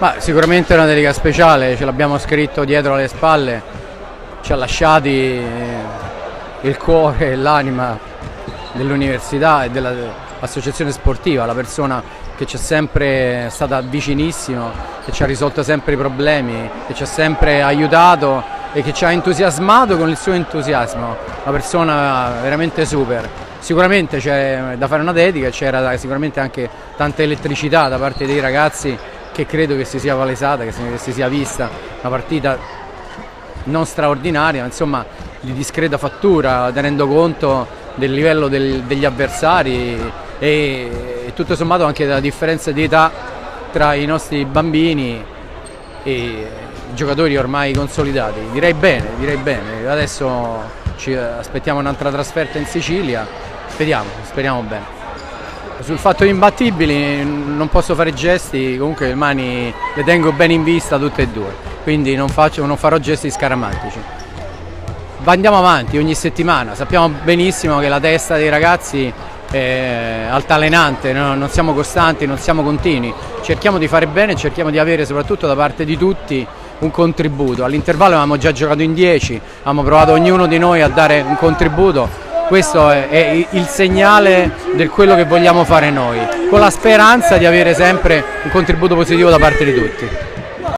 Ma sicuramente è una dedica speciale, ce l'abbiamo scritto dietro alle spalle, ci ha lasciati il cuore e l'anima dell'università e dell'associazione sportiva, la persona che ci è sempre stata vicinissimo, che ci ha risolto sempre i problemi, che ci ha sempre aiutato e che ci ha entusiasmato con il suo entusiasmo, una persona veramente super. Sicuramente c'è da fare una dedica, c'era sicuramente anche tanta elettricità da parte dei ragazzi, che credo che si sia palesata, che si sia vista una partita non straordinaria, insomma di discreta fattura, tenendo conto del livello degli avversari e tutto sommato anche della differenza di età tra i nostri bambini e i giocatori ormai consolidati. Direi bene, adesso ci aspettiamo un'altra trasferta in Sicilia, speriamo bene. Sul fatto di imbattibili non posso fare gesti, comunque le mani le tengo bene in vista tutte e due, quindi non farò gesti scaramantici. Andiamo avanti ogni settimana, sappiamo benissimo che la testa dei ragazzi è altalenante, non siamo costanti, non siamo continui, cerchiamo di fare bene, cerchiamo di avere soprattutto da parte di tutti un contributo. All'intervallo avevamo già giocato in 10, abbiamo provato ognuno di noi a dare un contributo. Questo è il segnale di quello che vogliamo fare noi, con la speranza di avere sempre un contributo positivo da parte di tutti.